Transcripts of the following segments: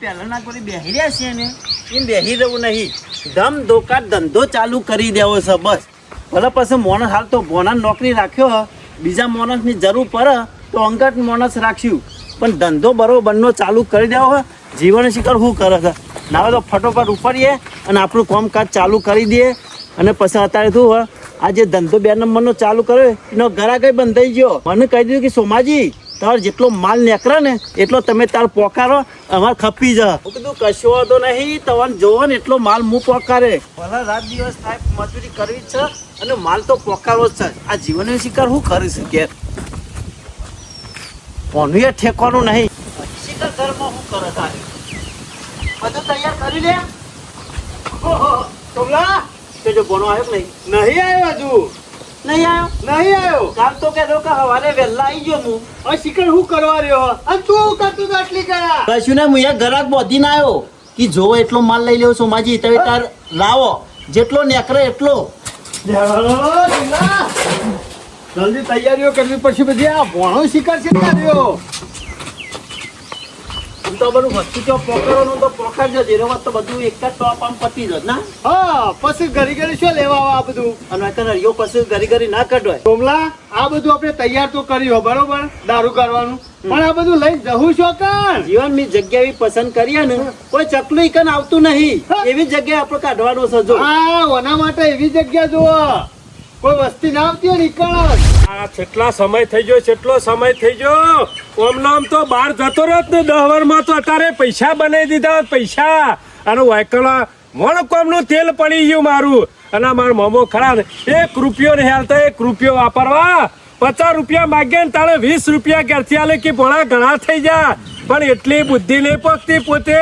પહેલાના કોઈ બેહી રહ્યા છે ને એમ બેહી રહેવું નહીં. ધમ ધોકા ધંધો ચાલુ કરી દેવો છે બસ. ભલે પછી માણસ હાલ તો ભોના નોકરી રાખ્યો, બીજા માણસની જરૂર પડે તો અંગત માણસ રાખ્યું, પણ ધંધો બરોબરનો ચાલુ કરી દેવો હોય. જીવન શિખર શું કરે છે? ના તો ફટોફટ ઉપડીએ અને આપણું કામકાજ ચાલુ કરી દઈએ. અને પછી અત્યારે શું હોય, આ જે ધંધો 2 નંબરનો ચાલુ કર્યો એનો ઘરાકઈ બંધ થઈ ગયો. મને કહી દીધું કે સોમાજી તમારે જેટલો માલ નીકળે ને એટલો તમે તાર પોકારો, અમારે ખપી જા. હું કીધું કશો વાંધો નહીં, તમારે જોવો ને એટલો માલ હું પોકારે. ભલે રાત દિવસ થાય મજૂરી કરવી જ છે અને માલ તો પોકારો જ છે. આ જીવનનો શિકાર શું કરી શકે? કોનું એ ઠેકવાનું નહીં. શિકાર ઘરમાં શું કરે તારે? બધું તૈયાર કરી લે. ચોમલા તે જો બોનો આવ્યો નહીં? નહીં આવ્યો હજુ. નહીં આવ્યો? નહીં આવ્યો. કાલ તો કહેતો કે સવારે વહેલા આવી ગયો હું. આ શિકાર શું કરવા રહ્યો? અને તું શું કરતું હતું આટલી કરા? કશું ને હું એક ઘરાક બોધીને આવ્યો કે જોવો એટલો માલ લઈ લેવો સોમાજી, તમે તાર લાવો જેટલો નેકરે એટલો. જલ્દી તૈયારીઓ કરવી પછી બધી. આ ભોણો શિકાર છે રહ્યો. તો બધું વસ્તુ તો પોકરવાનું તો પોકારજો. જેરવા તો બધું એક જ ટોપ આમ પતી જ ના. હા, પછી ઘરી ઘરી શું લેવા આવે આ બધું? અને યો પછી ઘરી ઘરી ના કઢવાય. સોમલા, આ બધું આપણે તૈયાર તો કર્યું બરોબર, દારૂ કરવાનું, પણ આ બધું લઈને જવું છો કાન? જીવન ની જગ્યા એવી પસંદ કરીએ ને, કોઈ ચકલું ઈકન આવતું નહીં એવી જગ્યાએ આપણે કાઢવાનું છે. જો હા, ઓના માટે એવી જગ્યા જોવો, કોઈ વસ્તી ના આવતી હોય નીકળ. આ કેટલા સમય થઈ ગયો, કેટલો સમય થઈ ગયો. ઓમ નામ તો બહાર જતો રહ્યો ને 10 વારમાં તો અત્યારે પૈસા બનાવી દીધા. પૈસા અને વાયકલા મોણ કોમનું તેલ પડી ગયું મારું. અને મારો મોમો ખરા ને 1 રૂપિયો નહીં હાલતા. 1 રૂપિયો વાપરવા 50 રૂપિયા માગે ને તારે 20 રૂપિયા ક્યારથી આલે કે ભણા ઘણા થઈ જાય. પણ એટલી બુદ્ધિ નહીં પકતી પોતે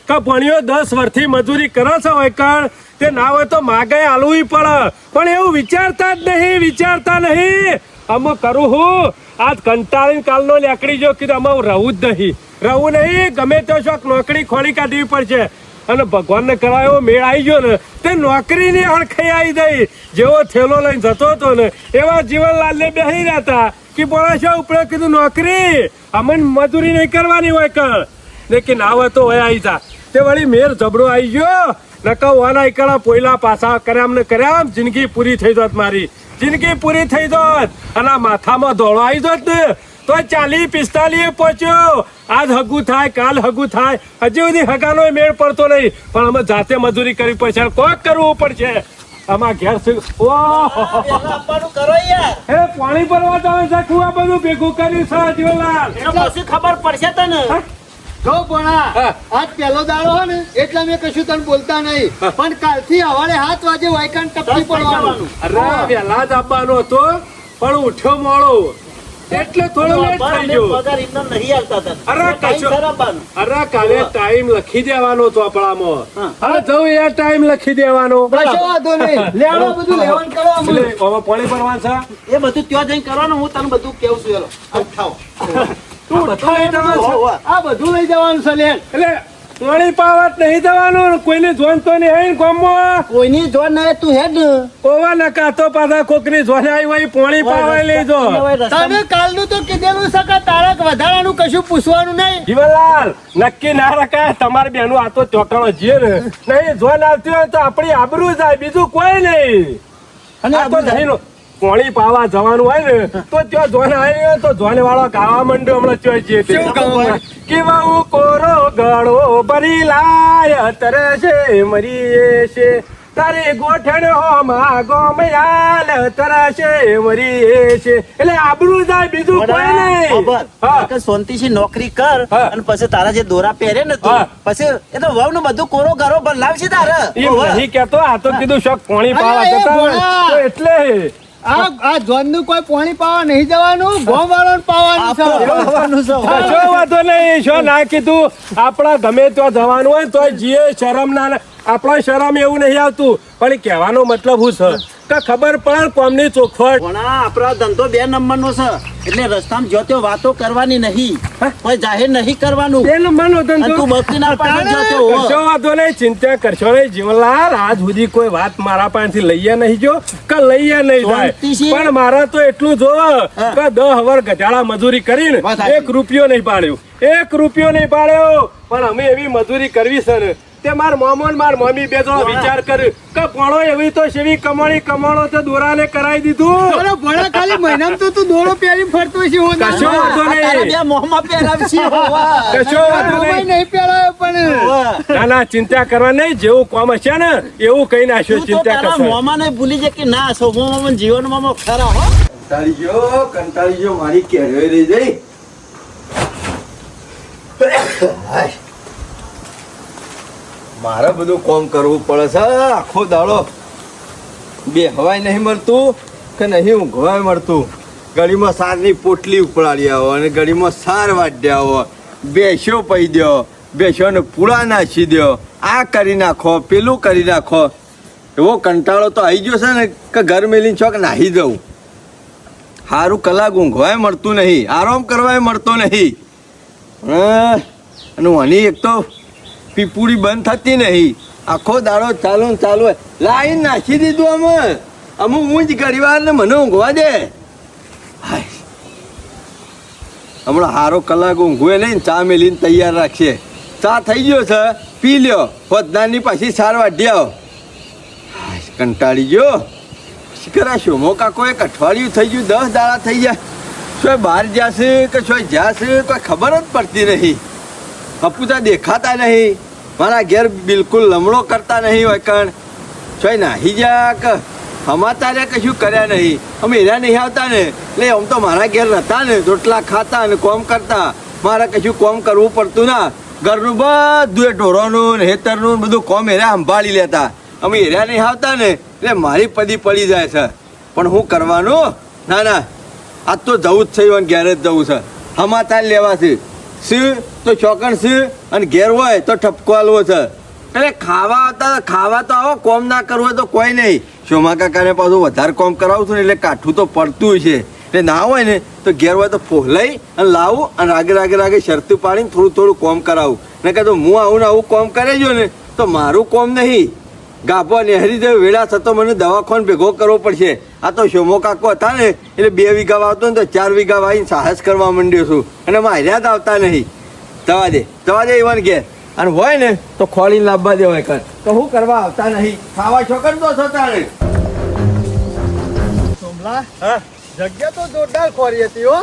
કે ભણ્યો 10 વર્ષથી મજૂરી કરે છે વાયકણ, તે ના હોય તો માગે હાલવું પડે. પણ એવું વિચારતા જ નહીં, વિચારતા નહીં. અમે કરું હું આજ કંટાળીને કાલનો લેકડી જો કીધું અમે રહું જ નહીં, રહું નહીં. ગમે તો શોખ નોકરી ખોલી કાઢવી પડશે. અને ભગવાનને કરાયો મેળ આવી ગયો ને તે નોકરીની અણખાઈ આવી ગઈ. જેવો થેલો લઈને જતો હતો ને એવા જીવનલાલને બેસી રહ્યા હતા કે બોલા છો ઉપરે કીધું નોકરી અમને મજૂરી નહીં કરવાની હોય કણ ને કે ના હોય તો હોય આવી જા. તે વળી મેળ જબડો આવી ગયો. નકા વાના એકલા પોયલા પાછા કર્યા અમને કર્યા. આમ જિંદગી પૂરી થઈ જાત, મારી જિંદગી પૂરી થઈ જાત. અને આ માથામાં ધોળો આવી જાત ને તો 40-45 પહોંચ્યો. આજ હગું થાય, કાલ હગું થાય, હજી સુધી હગાનો મેળ પડતો નહીં. પણ અમે જાતે મજૂરી કરવી પડશે, કોક કરવું પડશે. આમાં ઘેર કરો યાર. હે પાણી ભરવા જવાનું છે. આ બધું ભેગું કર્યું છે જીવનલાલ. પછી ખબર પડશે તને. જો ભણા, આજ પહેલો દાડો હોય ને એટલે મેં કશું તને બોલતા નહીં, પણ કાલથી સવારે 7 વાગે વાયકાન ટપકી પડવાનું. અરે વહેલા જ આવવાનો હતો પણ ઉઠ્યો મોડો એટલે થોડો લેટ થઈ ગયો. પગાર ઇતના નહીં આવતા તને. અરે કાલે ટાઈમ લખી દેવાનો ચોપડામાં. હા જવું એ ટાઈમ લખી દેવાનો. કશો વાંધો નહીં, લેવા બધું લેવાનું કરો. એટલે હવે પાણી ભરવાનું છે. એ બધું ત્યાં જઈને કરવાનું. હું તને બધું કેવું છું. એલો ઉઠાવો. તું બધું લઈ જવાનું છે. આ બધું લઈ જવાનું છે લે. એટલે પાણી પાવત નહીં જવાનું. કોઈને જોન તો નહીં આવી ગામમાં. કોઈની જોર ના તું હેડ ને. ઓવા નકા તો પાછા કોકની જોને આવી હોય પાણી પાવા લઈ જો. તને કાલનું તો કીધેલું છે કે તારક વધારાનું કશું પૂછવાનું નહીં. જીવનલાલ નક્કી ના રખાય. તમારી બેનું આ તો ચોકણો જીએ ને નહીં જોન આવતી હોય તો આપણી આબરૂ જાય, બીજું કોઈ નહીં. અને આ તો નહીં પાણી પાવા જવાનું હોય ને તો ત્યાં જોન આવી હોય તો જોને વાળો ગાવા માંડ્યો. હમણાં ચોય જઈએ કેવા કોરો ગળો ભરી લાય તરસે મરીએ છે તારી ગોઠણ હો માગો મયાલ તરસે મરીએ છે. એટલે આબરૂ જાય, બીજું કોઈ નહીં. શાંતિથી નોકરી કર અને પછી તારા જે દોરા પહેરે ને તું પછી એ તો વહુ નું બધું કોરો ઘરો લાવશે તારે. એમ નહીં કેતો, આ તો કીધું શોખ પાણી પાવા જતા હોય તો એટલે આ જોન નું કોઈ પાણી પાવા નહીં જવાનું, ગોમ વાળાનું પાવાનું છે. કશો વાંધો નહીં. શું ના કીધું આપડા ગમે ત્યાં જવાનું હોય તો જીએ શરમ ના. આપણો શરમ એવું નહીં આવતું પણ કહેવાનો મતલબ શું છે કે ખબર પડે કોમની ચોખવટ. પણ આ આપણો ધંધો 2 નંબરનો છે એટલે રસ્તામાં જો તે વાતો કરવાની નહીં, કોઈ જાહેર નહીં કરવાનું. એ નંબરનો અને ધંધો. તું બકરી ના પાડે જો તે હોવ. કશો વાંધો નહીં, ચિંતા કરશો નહીં જીવનલાલ. આજ સુધી કોઈ વાત મારા પાસેથી લઈએ નહીં જો કે લઈએ નહીં જાય. શાંતિથી. પણ મારા તો એટલું જો કે 10 વર ગધાડા મજૂરી કરીને વાત સાચી. 1 રૂપિયો નહીં પાડ્યો, 1 રૂપિયો નહીં પાડ્યો. પણ અમે એવી મજૂરી કરવી છે ને તે માર મોમો ને માર મમ્મી બે જણો વિચાર કર્યો કે ભણો એવી તો સેવી કમાણો તો દોરાને કરાવી દીધું. અરે ભણા ખાલી મહિનામાં તો તું દોરો પહેરી ફરતો છે હો ના. કશો વાંધો આ તારા નહીં, બે મોંમાં પહેરાવશે, હોવા. કશો વાંધો મોંમાં નહીં. નહીં પહેરાયો પણ હોવા. ના ના ચિંતા કરવા નહીં, જેવું કોમ હશે ને એવું કઈ નાખ્યો. તું તો ચિંતા તારા કરશો મોંમાં નહીં ભૂલી જાય કે ના સ્વભાવમાં જીવનમાં ખરા હો. કંટાળી ગયો મારી કેરીઓ રહી જઈ. મારે બધું કોમ કરવું પડે છે આખો દાડો. બે હવાય નહીં મળતું કે નહીં ઊંઘવાય મળતું. ગળીમાં સારની પોટલી ઉપડાડી આવો અને ગળીમાં સાર વાઢ્યા આવો, બેસ્યો પહી દો, બેસ્યોને પૂળા નાખી દો, આ કરી નાખો પેલું કરી નાખો. એવો કંટાળો તો આવી ગયો છે ને કે ઘર મેલીને ચોક નાહી દઉં. સારું કલાક ઊંઘવાય મળતું નહીં, આરામ કરવાય મળતો નહીં. અને આની એક તો પીપુડી બંધ થતી નહીં, આખો દાડો ચાલુ ને ચાલુ હોય. લાઈન નાખી દીધું અમે હું જ ઘડી વાર ને મને ઊંઘવા દે. હાય. હમણાં સારો કલાક ઊંઘવે નહીં, ચા મેલીને તૈયાર રાખશે. ચા થઈ ગયો છે, પી લ્યો, પોતનાની પાછી સાર વાઢી આવો. હાય, કંટાળી ગયો. કરા શોમો કાકો 1 અઠવાડિયું થઈ ગયું, 10 દાડા થઈ ગયા. શું બહાર જશે કે શું જશે કોઈ ખબર જ પડતી નહીં. અપુતા દેખાતા નહીં, મારા ઘેર બિલકુલ લમણો કરતા નહીં હોય કણ. શું નાહી જા કે સમાચાર્યા કશું કર્યા નહીં. અમે એરા નહીં આવતા ને એટલે આમ તો મારા ઘેર નતા ને, રોટલા ખાતા ને કોમ કરતા. મારે કશું કોમ કરવું પડતું ના. ઘરનું બધું એ ઢોરોનું ને હેતરનું બધું કોમ એરા સંભાળી લેતા. અમે એરા નહીં આવતા ને એટલે મારી પદી પડી જાય છે. પણ હું કરવાનું? ના ના, આજ તો જવું જ છે, ઘેર જ જવું છે. સમાચાર લેવા છે શું તો ચોકણ છે અને ઘેર હોય તો ઠપકો આલવો છે. એટલે ખાવા આવતા ખાવા તો આવો, કોમ ના કરવું હોય તો કોઈ નહીં. શોમા કાકાને પાછું વધારે કોમ કરાવું છું ને એટલે કાઠું તો પડતું છે. એટલે ના હોય ને તો ઘેર હોય તો ફોલાઈ અને લાવું અને રાગે શરતું પાડીને થોડું કોમ કરાવું. ને કે તો હું આવું ને આવું કોમ કરે જો ને તો મારું કોમ નહીં. ગાભો નહેરી જાય વેળા થતો મને દવાખાને ભેગો કરવો પડશે. આ તો શોમો કાકો હતા ને એટલે 2 વીઘા વાવતો ને તો 4 વીઘા વાવીને સાહસ કરવા માંડ્યો છું. અને માર્યા જ આવતા નહીં. જવા દે એવાને ઘેર. અને હોય ને તો ખોળીને લાવવા દે હોય કર. તો હું કરવા આવતા નહીં, ખાવા છોકર તો થતા નહીં. સોમલા જગ્યા તો જોરદાર ખોરી હતી હો.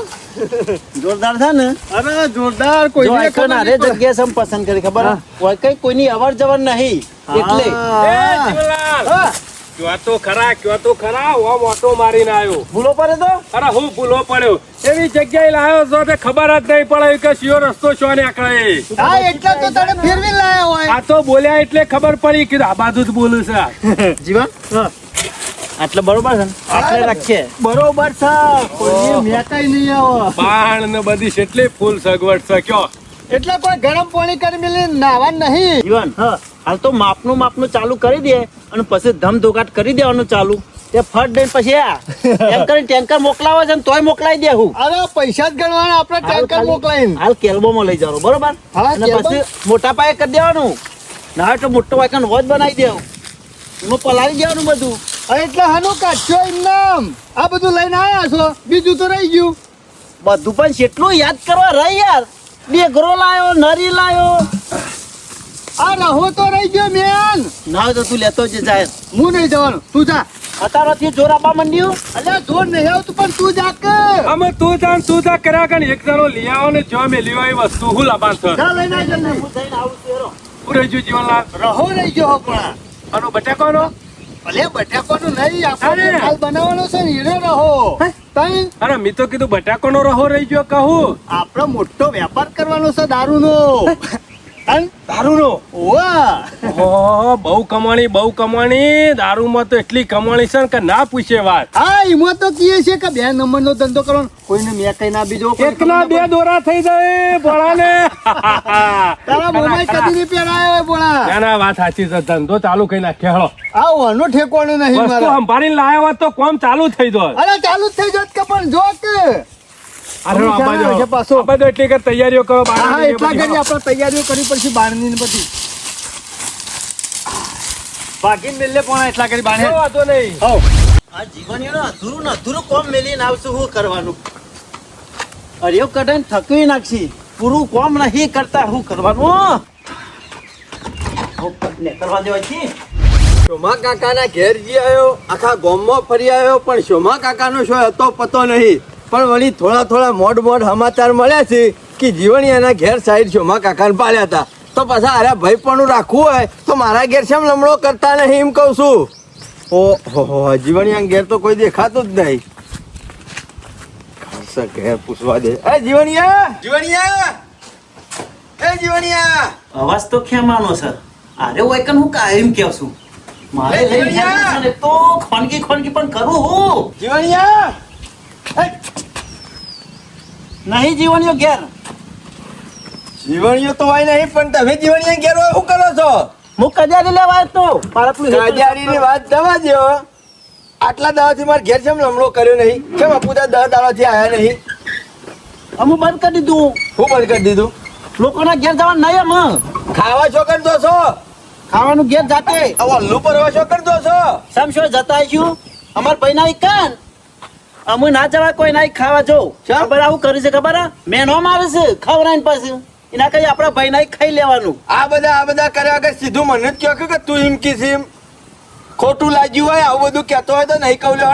જોરદાર છે ને. અરે જોરદાર કોઈ જો આઈકન હારે જગ્યા સમ પસંદ કરી ખબર હે? કોઈ કઈ કોઈની અવર જવર નહીં એટલે એ જીવનલાલ, ક્યાં તો ખરા ઓમ ઓટો મારીને આવ્યો. ભૂલો પડે તો અરે હું ભૂલો પડ્યો, એવી જગ્યાએ લાવ્યો છો તે ખબર જ નહીં પડે કે શિયો રસ્તો શો નીકળે. હા એટલા તો તને ફેરવી લાયા હોય. આ તો બોલ્યા એટલે ખબર પડી કે આ બાજુ જ બોલું છે. જીવન આટલે બરોબર છે ને? આટલે રાખીએ બરોબર છે. કોઈ મેકાઈ નહીં આવો. બાણ ને બધી કેટલી ફૂલ સગવડ છે કયો. એટલે કોઈ ગરમ પાણી કરી મેલી નાવા નહીં. જીવન હાલ તો માપનું ચાલુ કરી દે અને પછી ધમ ધોકાટ કરી દેવાનું ચાલુ. તે ફટ દઈને પછી આ ટેન્કર મોકલાવે છે ને તોય મોકલાઈ દે હું. અરે પૈસા જ ગણવાના આપણે ટેન્કર મોકલાઈને. હાલ કેલ્બોમાં લઈ જાવ બરોબર. હા, અને કેલ્બો? પછી મોટા પાયે કરી દેવાનું. ના હોય તો મોટો વાયકન વોજ બનાવી દેવું, એમાં પલાળી દેવાનું બધું. અરે એટલે હાનું કાઢશો એમ નામ. આ બધું લઈને આયા છો, બીજું તો રહી ગયું. બધું પણ કેટલું યાદ કરવા રહી યાર. ડેગરો લાયો, નરી લાયો. આ રહો તો રહી ગયો મેન. ના હોય તો તું લેતો જ જાય. હું નહીં જવાનું, તું જા. અત્યારથી જોર આપવા માંડ્યું. અલ્યા જોર નહીં આવતું પણ તું જા કે. અમે તું જા કર્યા કે એક જણો લઈ આવો ને જો મેલી હોય એ વસ્તુ હું લાબાન છે. જા લઈને આવ જલ્દી. હું થઈને આવું છું હેરો. હું રહી ગયું જીવનલાલ. રહો રહી ગયો પણ. આનો બટાકાનો ભલે બટાકાનું નહીં, અરે. આપણે હાલ બનાવવાનો છે ને એને રહો. તઈ અરે મેં તો કીધું બટાકાનો રહો રહી ગયો કહું. આપણો મોટો વેપાર કરવાનો છે દારૂનો. દારૂનો ઓવા ઓહો બહુ કમાણી દારૂમાં તો એટલી કમાણી છે ને કે ના પૂછે વાત હા એમાં તો કીએ છે કે 2 નંબરનો ધંધો કરવાનો કોઈને મેં કઈ ના બીજો એકના 2 દોરા થઈ જાય ભોળાને તારા મોમાઈ કદી ની પહેરાયો હોય બોલા ના ના વાત સાચી છે ધંધો ચાલુ કરી નાખે હળો આ ઓનો ઠેકવાનું નહીં વસ્તુ મારા સંભાળીને લાવ્યા હોત તો કોમ ચાલુ થઈ જાય અરે ચાલુ જ થઈ જાત કે પણ જો કે અરે આ બાજુ. આ બાજુ એટલી કે તૈયારીઓ કરો હા બહારની ને એટલા બધી. કરી આપણે તૈયારીઓ કરવી પડશે બારની ને બધી બાકી મેલે પણ એટલા કરી બાણે કોઈ વાંધો નહીં આ જીવનીનું અધૂરું ને અધૂરું કોમ મેલીને આવશું શું કરવાનું અરે એવું કઢાઈને થકવી નાખશી પૂરું કોમ નહીં કરતા શું કરવાનું કરવા દેવા છી શોમા કાકાના ઘેર જી આવ્યો આખા ગામમાં ફરી આવ્યો પણ શોમા કાકાનો શું હતો પતો નહીં પણ વળી થોડા મોડ સમાચાર મળ્યા છે કે જીવણિયાના ઘેર સાઈડ શોમા કાકાને પાડ્યા હતા તો પાછા અરે ભાઈ પણ રાખવું હોય તો મારા ઘેર શેમ લમણો કરતા નહીં એમ કહું છું ઓહો જીવણિયા ઘેર તો કોઈ દેખાતું જ નહીં ખાસા ઘેર પૂછવા દે એ જીવણિયા એ જીવણિયા અવાજ તો ખેમાનો છે અરે વૈકન હું કાયમ કેવ છું મારે એ લઈ જીવણિયા! જવાનું છે ને તો ખોનગી પણ કરું હું જીવણિયા નહીં જીવનીઓ ઘેર જીવણિયો તો હોય નહીં પણ તમે જીવણિયા ઘેર હોય શું કરો છો હું કજારી લેવા આવ્યો તો મારા પેલું હેઠળ- કાજારીની વાત જવા દો આટલા દાડાથી મારે ઘેર કેમ લમણો કર્યો નહીં કેમ અપુદા 10 દાડાથી આયા નહીં અમુક બંધ કરી દીધું હું બંધ કરી દીધું લોકોના ઘેર જવાનું નહીં અમે ખાવા છો કરી દો છો ખાવાનું ઘેર જાતે આ વલ્લુ પરવા છો કરી દો છો સમશો જતા આવીશું અમાર ભાઈ ના કાન અમે ના જવા કોઈ ના ખાવા જો ચમ? ખબર આવું કર્યું છે ખબર મેનો મારે છે ખવરાઈને પાછું એના કઈ આપણા ભાઈ ના ખાઈ લેવાનું આ બધા કર્યા વગર સીધું મને જ કહો કે તું એમ કીસ એમ ખોટું લાગ્યું હોય આવું બધું કહેતો હોય તો નહીં કહું લે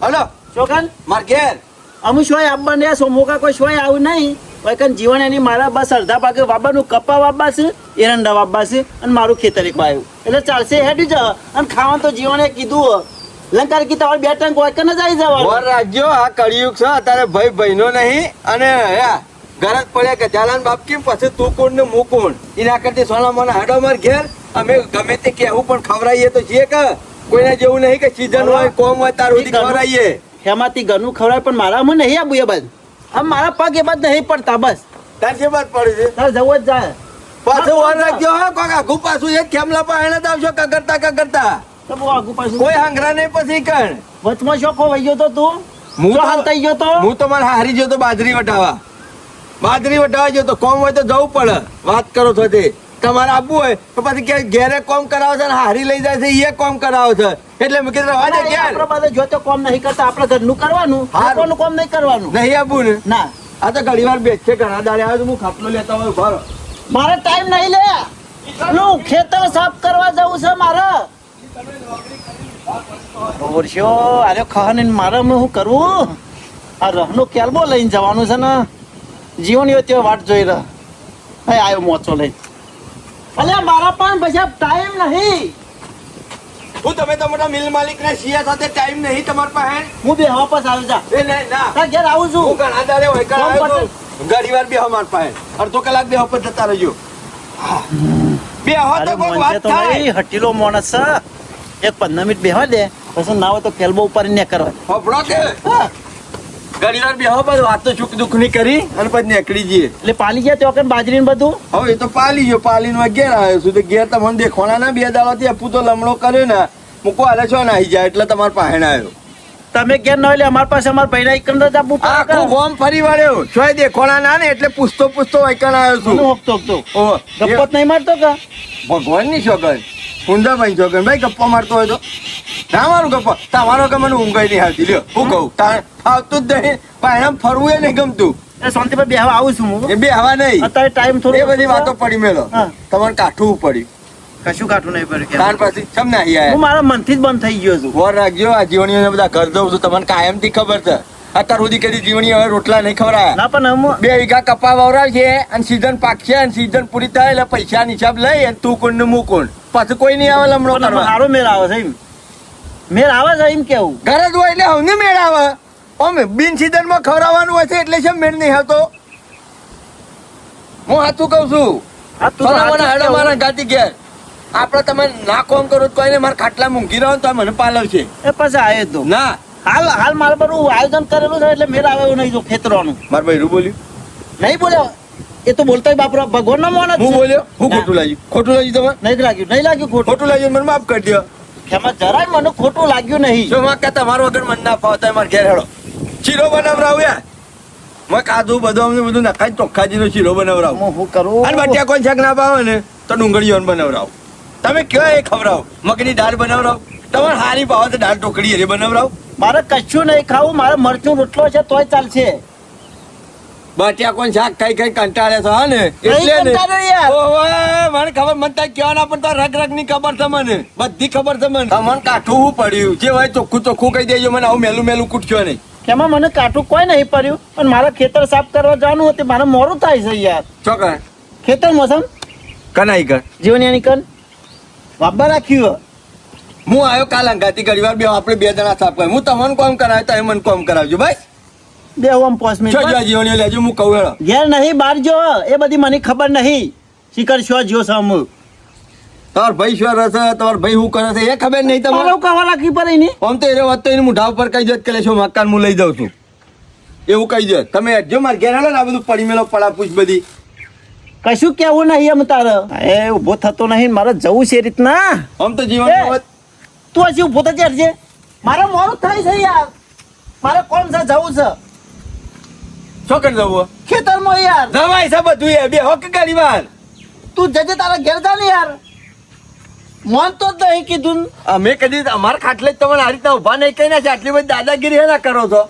હલો ચોકન માર ઘેર અમે શોય આપવા ને સોમોકા કોઈ શોય આવું નહીં કોઈ જીવન એની મારા બસ અડધા ભાગે વાબાનું કપ્પા વાબા છે એરંડા વાબા છે અને મારું ખેતર એક વાયું એટલે ચાલશે હેડી જા અને ખાવાનું તો જીવને કીધું લંકાર કી તમારે 2 ટંક હોય કે ન જાય વર જવાનું રાજ્યો આ કળિયુગ છે અત્યારે ભાઈ બહેનો નહીં અને ગરજ પડે કે ચાલાન બાપ કેમ પછી તું કોણ ને હું કોણ એના કરતી સોના મને હાડો માર ઘેર અમે ગમે તે કહેવું પણ ખવડાવીએ તો છીએ કે કોઈને જેવું નહીં કે સીઝન હોય કોમ હોય તાર સુધી ખવડાવીએ હેમાંથી ઘરનું ખવડાય પણ મારા અમે નહીં આવું એ બાદ આમ મારા પગ એ બાદ નહીં પડતા બસ તાર જે બાદ પડે છે તારે જવું જ જાય પાછું વર રાખજો હો કોક આઘું પાછું એક ખેમલા પાણે જ આવશો કગરતા તો બહુ આગુ પાછું કોઈ હાંગરા નહીં પછી કણ વચમાં શોખો વહી ગયો તો તું હું જો તો- હાલતાઈ ગયો તો હું તો મારે હારી ગયો તો બાજરી વટાવા ગયો તો કોમ હોય તો જવું પડે વાત કરો છો તે તમારે આપવું હોય તો પછી કે ઘેરે કોમ કરાવે છે ને હારી લઈ જાય છે એ કોમ કરાવે છે એટલે મેં કીધું રવા દે ઘેર આપણા પાસે જો તો કોમ નહીં કરતા આપણા ઘરનું કરવાનું હારું. લોકોનું કોમ નહીં કરવાનું નહીં આપવું ને ના આ તો ઘણી વાર બેસશે ઘણા દાડે આવે તો હું ખાટલો લેતા હોય ઉભા મારે ટાઈમ નહીં લે પેલું ખેતર સાફ કરવા જવું છે મારે વર્ષો અરે ખાને મારે હું શું કરવું આ રહનો કેલ્બો લઈને જવાનું છે ને જીવન ત્યાં વાટ જોઈ રહ ભાઈ આવ્યો મોચો લઈ અલ્યા મારા પણ પછી ટાઈમ નહીં હું તમે તમારા મિલ માલિક ના શિયા સાથે ટાઈમ નહીં તમારા પાસે હું બે હવા પાસ આવી જા એ નહીં ના તારા ઘેર આવું હું છું ઘણા દાડે હોય કોમ આવ્યો તો ઘણી વાર બેહો મારા પાસે અડધો કલાક બેહો પર જતા રહેજો બેહો અરે તો કોઈક મોંચે વાત તો થાય નહીં હટીલો માણસ છે એક 15 મિનિટ બેહવા દે પછી ના હોય તો કેલ્બો ઉપર ને કરવા હોભળો કે ઘણી વાર બેહો પર વાતો સુખ દુઃખ ની કરી અને પછી નીકળી જઈએ એટલે પાલી ગયા તો બાજરી ને બધું હવે એ તો પાલી ગયો પાલીને ઘેર આવ્યો છું તો ઘેર તમને દેખવાના ના 2 દાડાથી અપુ તો લમણો કર્યો ને મૂકો હાલે છો ને આવી જાય એટલે તમારા પાસે આવ્યો તમે ઘેર ન હોય એટલે અમારી પાસે અમારા ભાઈના એકંદર જ આપવું પડે આખું ગોમ ફરી વળ્યો છોય દેખવાના ના ને એટલે પૂછતો વૈકણ આવ્યો છું હોકતો હોકતો ઓહો, એ ગપ્પત નહીં મારતો કા ભગવાનની છોકર કુંદાભાઈ છોકર ભાઈ ગપ્પા મારતો હોય તો ના મારું ગપ્પા તમારો કે મને ઊંઘાઈ નહીં આવતી લ્યો હું કહું આવતું જ નહીં પણ એમ ફરવું એ નહીં ગમતું એ શાંતિ પર બેહવા આવું છું હું એ બે હવા નહીં અત્યારે ટાઈમ થોડો એ બધી વાતો પડી મેલો હા. તમારે કાઠું પડ્યું કશું કાઠું નહીં પડ્યું તાર પછી સમ ના હું આયા મારા મનથી જ બંધ થઈ ગયો છું વર રાખજો આ જીવણીઓને બધા ઘર જવું છું તમને કાયમ થી ખબર છે અત્યાર સુધી કદી જીવણી હવે રોટલા નહીં ખવડાયા ના પણ હું 2 વીઘા કપા વવરાવ છે અને સીઝન પાકશે અને સીઝન પૂરી થાય એટલે પૈસા હિસાબ લઈ અને તું કોણ ને હું કોણ પાછું કોઈ નહીં આવે લમણો પણ કરવા સારો મેળ આવે છે એમ મેળ આવે છે એમ કેવું ઘરે જ હોય એટલે અમને મેળ આવે અમે બિન સીઝન માં ખવડાવવાનું હોય છે એટલે છે મેળ નહીં આવતો હું હાથું કહું છું આ તું તો સોના મને હાચું હાડો કેવું. મારા ગાતી ઘેર આપણે તમે ના કોમ કરો તો કોઈને મારા ખાટલા મૂંઘી રહ્યો ને તો મને પાલવશે. એ પછી આવે તો ના હાલ મારે બધું આયોજન કરેલું છે એટલે મેળ આવે એવું નહીં જો ખેતરોનું મારા ભાઈ બોલ્યું નહીં બોલ્યો એ તો બોલતો બાપરો ભગવાન નો મોન જ હું છે. બોલ્યો હું ના. ખોટું લાગ્યું તમારે નહીં લાગ્યું ખોટું ખોટું લાગ્યું મને માફ કરી દો. એમાં જરાય મને ખોટું લાગ્યું નહીં. જો માં કહેતા મારો વગર મન ના ફાવતા મારે ઘેર હેડો શીરો બનાવરાવ યાર. મેં કાધું બધું અમને બધું નખાય ચોખ્ખાજીનો શીરો બનાવરાવ. હું શું કરું અને બટિયા કોણ શાક ના ભાવે ને તો ડુંગળીઓ બનાવરાવ. તમે કયો એ ખવડાવ મગની દાળ બનાવરાવ. તમારે હારી ભાવે તો દાળ ઢોકળી એ બનાવરાવ. મારે કશું નહીં ખાવું મારે મરચું રોટલો છે તોય ચાલશે. બટિયા કોણ શાક ખાઈ ખાઈ કંટાળે છો હા ને નહીં કંટાળ્યો યાર. ઓવે મને ખબર મને તાર કહેવાના પણ તાર રગ ની ખબર છે મને બધી ખબર છે મને. મને કાઠું હું પડ્યું જે હોય ચોખ્ખું કહી દેજો મને આવું મેલું કૂટશો નહીં. એમાં મને કાટું કોઈ નહીં પડ્યું પણ મારા ખેતર સાફ કરવા જવાનું હતું મારે મોડું થાય છે યાર. ચોકર ખેતર મોસમ કનાઈ કર જીવનિયાની કન વાબ્બા રાખ્યું. હું આવ્યો કાલ અંગાતી ઘડી વાર બે આપણે બે જણા સાફ કરે હું તમને કોમ કરાવ્યો તમે મને કોમ કરાવજો ભાઈ. બે આમ 5 મિનિટ જો જીવણીઓ લેજો હું કહું હેડો. ઘેર નહીં બહાર જો એ બધી મને ખબર નહીં. શિખર શો જો સમ તમાર ભાઈ શું રસે તમાર ભાઈ શું કરે છે એ ખબર નહીં તમારે. મારો કવા લાગી પડે ની આમ તો એ વાત તો એને મુઢા ઉપર કહી દો કે લેશો મકાન હું લઈ જાઉં છું એવું કહી દો. તમે જો મારે ઘેર હેડો ને આ બધું પડી મેલો પડાપૂછ બધી. કશું કેવું નહીં એમ તારે એ ઉભો થતો નહીં મારે જવું છે એ રીતના. આમ તો જીવન એ, તું હજી ઉભો તો છે મારે મોડું થાય છે યાર. મારે કોણ છે જવું છે શું કરી દઉં ખેતરમાં યાર. જવાય છે બધું એ બે હોક ગાડી વાર. તું જજે તારા ઘેર જા ને યાર. મોન તો જ નહીં કીધું. અમે કદી અમારા ખાટલે જ તમને આ રીતના ઉભા નહીં કઈ ના છે આટલી બધી દાદાગીરી હેના કરો છો.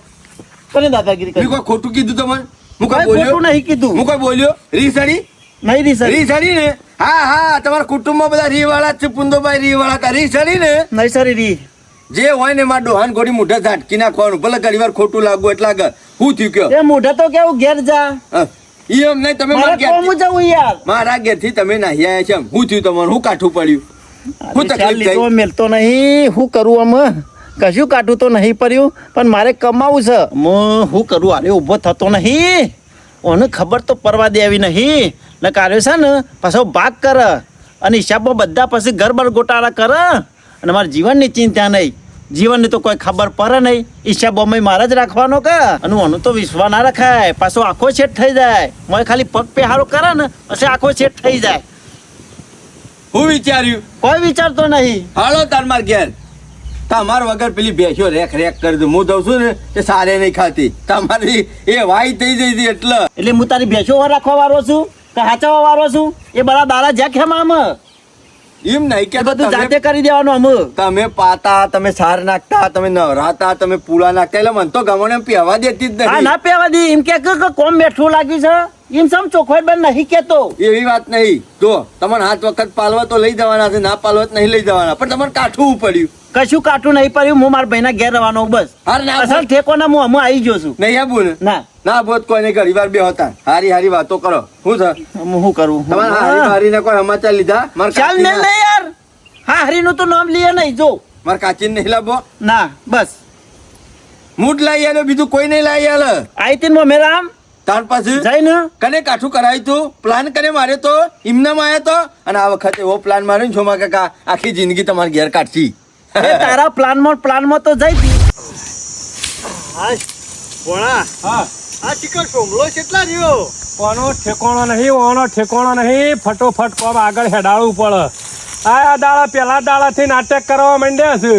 કોની દાદાગીરી મેં કરી કોઈ ખોટું કીધું તમને હું કોઈ કોઈ બોલ્યો ખોટું નહીં કીધું. હું કોઈ બોલ્યો રીસડી નહીં રીસર રીસડી ને હા તમારા કુટુંબમાં બધા રીવાળા જ છે પુંદોભાઈ રીવાળા હતા રીસડી ને નહીં સરી રી જે હોય ને મારા ડોહાન ગોળી મોઢા ઝાટકી નાખવાનું ભલે ઘણી વાર ખોટું લાગુ એટલે આગળ હું થયું કયો એ મોઢા તો કેવું ઘેર જા. ઈ એમ નહીં તમે મારે મારા કોમ જવું યાર. મારા ઘેરથી તમે નાહી આવ્યા છે એમ. હું થયું તમારું હું કાઠું પડ્યું હું વિશાલ તકલીફ લીધો થઈ મેલતો નહીં શું કરું આમ કશું કાઢું તો નહીં પડ્યું પણ મારે કમાવું છે હું કરું અરે ઊભો થતો નહીં. ઓને ખબર તો પરવા દેવી નહીં ને કાર્યો છે ને પાછો ભાગ કરે અને હિસાબમાં બધા પછી ગરબર ગોટાળા કરે અને મારા જીવનની ચિંતા નહીં. જીવનની તો કોઈ ખબર પડે નહીં. હિસાબોમાં મારે જ રાખવાનો કે અને ઓનું તો વિશ્વાસ ના રખાય પાછો આખો સેટ થઈ જાય. મને ખાલી પગ પેહારો કરે ને પછી આખો સેટ થઈ જાય. હું વિચાર્યું કોઈ વિચારતો નહીં. હાલો તાર માર ઘેર તમાર વગર પેલી ભેંસો રેખ કરી દઉં હું દઉં છું ને તે સારે નહીં ખાતી તમારી એ વાઈ થઈ જઈ હતી એટલે હું તારી ભેંસો રાખવા વાળો છું કે હાચવા વાળો છું એ બધા દાડા જ્યાં ખેમ આમ એમ નહીં એ કે બધું જાતે કરી દેવાનું આમ. તમે પાતા તમે સાર નાખતા તમે નવરાતા તમે પૂળા નાખતા એટલે મને તો ગમણ એમ પીવા દેતી જ હા નહીં. ના પેવા દી એમ કે કોમ બેઠું લાગ્યું છે એમ સમ ચોખ્ખાઈ બેન નહીં કેતો. એવી વાત નહીં જો તમારે હાથ વખત પાલવા તો લઈ જવાના છે ના પાલવા તો નહીં લઈ જવાના પણ તમારે કાઠું પડ્યું કશું કાઠું નહીં પડ્યું. હું મારા ભાઈના ઘેર રહેવાનો બસ. હાર ના અસલ ઠેકોના હું અમે આવી ગયો છું. નહીં આવું ને ના ના બોત કોઈ ઘડી વાર બે હતા હારી વાતો કરો શું છે હું શું કરું તમારે હારી ને કોઈ સમાચાર લીધા મારા ચાલ ને લે યાર. હા હરીનું તો નામ લીએ નહીં જો. મારા કાચીને નહીં લાવો ના બસ મૂડ લાવી આલો બીજું કોઈ નહીં લાવી આલે આઈ તીન મેરા આમ તાર પાસે જઈને કને કાઠું કરાયું તું પ્લાન કરે મારે તો ઇમનામ આવ્યો તો અને આ વખતે એવો પ્લાન માર્યો ને છોમા કાકા આખી જિંદગી તમારી ઘેર કાઢશી એ તારા પ્લાનમાં તો જઈ હતી. ભોળા હા આ ચિકન સોમલો કેટલા રહ્યો ઓનો ઠેકોણો નહીં ફટોફટ કોમ આગળ હેડાળવું પડે. આ દાડા પેલા દાડાથી નાટક કરવા માંડ્યા છે.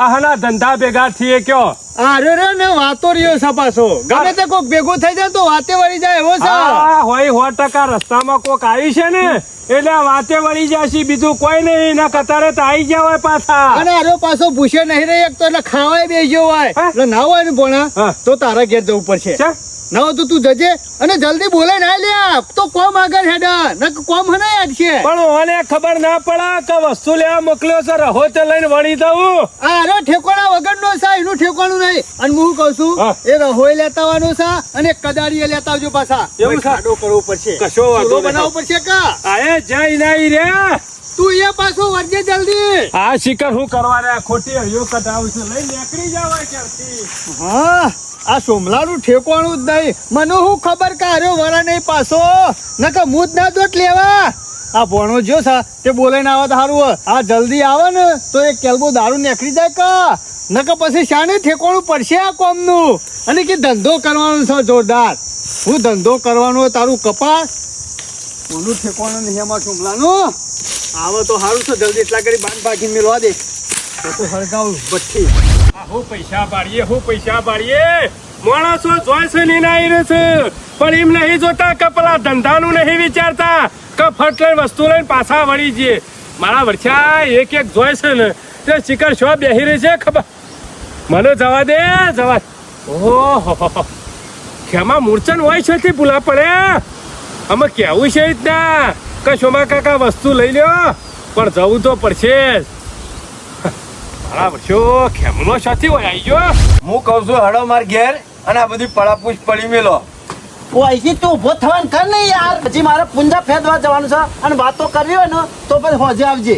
આના ધંધા ભેગા થઈએ કયો અરે રે ને વાતો રહ્યો છે પાછો ગમે તે કોક ભેગો થઈ જાય તો વાતે વળી જાય એવો છે. હા હોય 100% રસ્તામાં કોક આવી છે ને એટલે આ વાતે વળી જશે બીજું કોઈ નહીં એના કતારે તો આવી ગયા હોય પાછા. અને આરો પાછો ભૂસે નહીં રહી એક તો એટલે ખાવાય બેસ્યો હોય હા? એટલે ના હોય ને ભોણા હા. તો તારા ઘેર જવું પડશે. છે? ના હોય તો તું જજે અને જલ્દી બોલે ના લે તો કોમ આગળ હેડા ન કોમ હને યાદ છે. પણ ઓને ખબર ના પડે કે વસ્તુ લેવા મોકલ્યો છે રહો તે લઈને વળી દઉં. આરો ઠેકોણા વગરનો છે એનું ઠેકોણું નહીં અને હું કહું છું હા. એ રહોય લેતા આવવાનું છે અને કદાડીએ લેતા આવજો પાછા. એવું છે? ખાડો કરવો પડશે કશો વાંધો ચૂલો નહીં. બનાવવો પડશે કા આએ જઈ નહીં રે તું એ પાછો વળજે જલ્દી. આ શિકર હું કરવા રે ખોટી હરિયો કટાવું છું લઈ નીકળી જવાય ક્યારથી. હા આ સોમલાનું ઠેકોણું જ નહીં મને હું ખબર કે આર્યો વરા નહીં પાછો નકર હું જ ના દોટ લેવા આ ભણો જો છે તે બોલાઈને આવે તો સારું હોય. આ જલ્દી આવે ને તો એક કેલબો દારૂ નીકળી જાય કા નકર પછી શાને ઠેકોણું પડશે આ કોમનું. અને કે ધંધો કરવાનો છે જોરદાર. હું ધંધો કરવાનો હોય તારું કપાસ ઓનું ઠેકોણું નહીં એમાં છુમલાનું. આવે તો સારું છે જલ્દી એટલા કરી બાંધ બાકી મેળવા દે તો હળગાવું ભઠ્ઠી. હું પૈસા પાડીએ માણસો જોઈ છે ને ના રહે છે પણ એમ નહીં જોતા કે પેલા ધંધાનું નહીં વિચારતા કે ફટ લઈને વસ્તુ લઈને પાછા વળી જઈએ. મારા વરછા એક જોઈ છે ને તે શિખર શો બેહી રહી છે ખબર મને જવા દે જવા. ઓહો ખેમાં મૂર્છન હોય છે તે ભૂલા પડે. અમે કેવું છે રીતના કે શોમા કાકા વસ્તુ લઈ લ્યો પણ જવું તો પડશે જ. મારા વર્ષો ખેમનો સાથી હોય આવી ગયો. હું કહું છું હડો માર ઘેર અને આ બધી પડાપૂછ પડી મેલો. ઓ અહીંથી તું ઊભો થવાનું કર ને યાર. હજી મારે પુંજા ફેદવા જવાનું છે અને વાતો કરવી હોય ને તો પછી હોજે આવજે.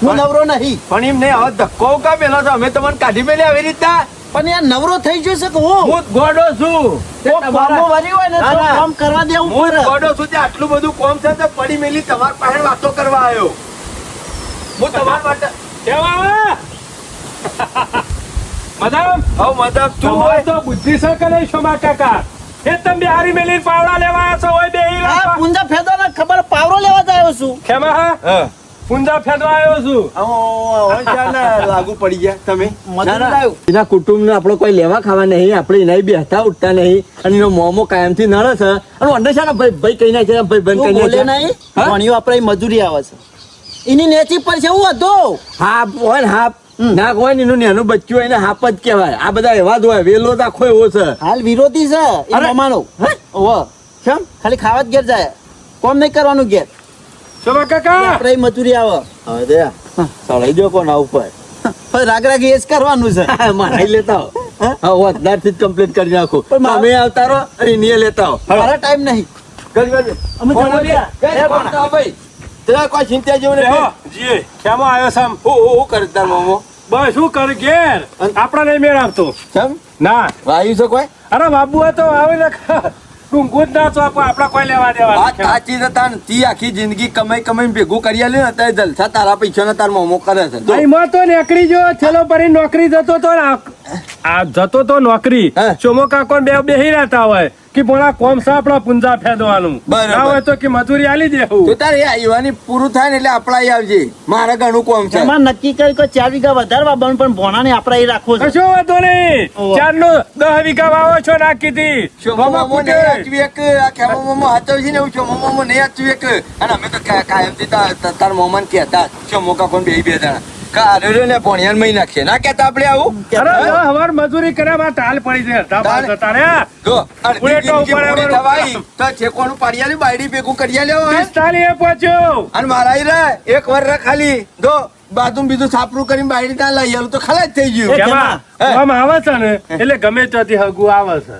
હું નવરો નહીં. પણ એમ નહીં હવે ધક્કો કા મેલો છો અમે તમને કાઢી મેલી આવી રીતના. પણ યાર નવરો થઈ જશે કે હું હું ગોડો છું કામો વરી હોય ને તો કામ કરવા દેવું હું પડે. ગોડો છું તે આટલું બધું કોમ છે તો પડી મેલી તમારી પાસે વાતો કરવા આવ્યો. હું તમારા માટે કેવા મદામ હવે મતલબ તું તમારે હોય તો બુદ્ધિ છે કે નહીં શોમા કાકા? એ તમે બિહારી મેલી પાવડા લેવા આવ્યા છો હોય બેહી આ રહ્યા છો? પુંજા ફેદવાના ખબર પાવરો લેવા જ આવ્યો છું. ખેમા હા હા પુંજા ફેદવા આવ્યો છું. લાગુ પડી ગયા તમે મજૂરી લાવ્યું. એના કુટુંબને આપણો કોઈ લેવા ખાવા નહીં, આપણે એના બેસતા ઉઠતા નહીં, અને એનો મોમો કાયમથી નડે છે. અને અંદર છે ને ભાઈ કઈ નાખે, ભાઈ બંધ તું કઈ બોલે નાખે. નહીં હા? ભણ્યું આપણે મજૂરી આવે છે એની નેચી પર છે હું હતો. હાપ હોય ને હાપ નાક હોય ને એનું નેનું બચ્ચું હોય ને હાપ જ કહેવાય. આ બધા એવા જ હોય, વેલો તો આખો એવો છે. હાલ વિરોધી છે એ અરે. મામાનો. ઓહો કેમ ખાલી ખાવા જ ઘેર જાય કોમ નહીં કરવાનું ઘેર. શોમા કાકા આપણે મજૂરી આવે હવે દે ચડાઈ દો કોના ઉપર. પછી રાગ રાગ એ જ કરવાનું છે. મારા લેતા હો. હા વધારથી જ કમ્પ્લીટ કરી નાખો. પણ મારે- તમે આવતા રહો અને એને લેતા હો. મારા ટાઈમ નહીં. અમે કોણ જવા બોલ્યા? દે. એ કોણ તો ભાઈ? તેના કોઈ ચિંતા જેવું નથી. બેહો, જીએ ખેમો આવ્યો છે આમ. હું કરે તાર મોમો બસ શું કર ઘેર આપણા નહીં મેળ આવતો કેમ? ના. વાયુ છે કોઈ? અરે બાબુ તો આવે ને ટૂંકું જ ના તો આપણા કોઈ લેવા દેવા વાત સાચી છે તાન. તી આખી જિંદગી કમાઈ કમાઈ ભેગું કરી આલ્યું ને અત્યારે જલસા તારા પૈસા તાર મોમો કરે છે જો. એમાં તો નીકળી જો થેલો ભરી નોકરી જતો તો ને આ જતો તો નોકરી હા. ચોમો કાકો બે બેહી રહેતા હોય કે પોણા કોમ છે આપણા પુંજા ફેદવાનું બરાબર. ના હોય તો કે મજૂરી આલી દેવું. તું તારે યુવાની પૂરું થાય ને એટલે આપડા અહીં આવજે. મારે ઘણું કોમ છે. એમાં નક્કી કરી કે 4 વીઘા વધારવા બન પણ ભોણાને આપણે એ રાખવો છે. કશો વાંધો નહીં ઓહો. 4 નું 10 વીઘા વાવો છો નાખી હતી શોમો મોમો નહીં હાચવી એક. આ ખેમો મોમો હાચવશે ને એવું શોમો મોમો નહીં હાચવી એક. અને અમે તો કાયમથી તાર મોમાને કહેતા શોમો કાકોને બે જણા કે આરે ને ભણિયાને મહી નાખીએ. ના કહેતા આપણે આવું? અરે હવાર મજૂરી કર્યા માં ટાલ પડી છે અડધા બાર જતા રહ્યા. જો અડધી ઉલેટો જિંદગી ઉપર પૂરી એમાં થવાય તો છેકોનું પાડી આલ્યું, બાયડી ભેગું કરી આલ્યો હોય. 45 એ પહોંચ્યો. અને મારા ઈ રે એક વર ખાલી જો બાજુ બીજું સાપરું કરીને બાયડી ત્યાં લઈ આવું તો ખલાસ થઈ ગયું. કેમાં? આમ આવે છે ને એટલે ગમે ત્યાંથી હગું આવે છે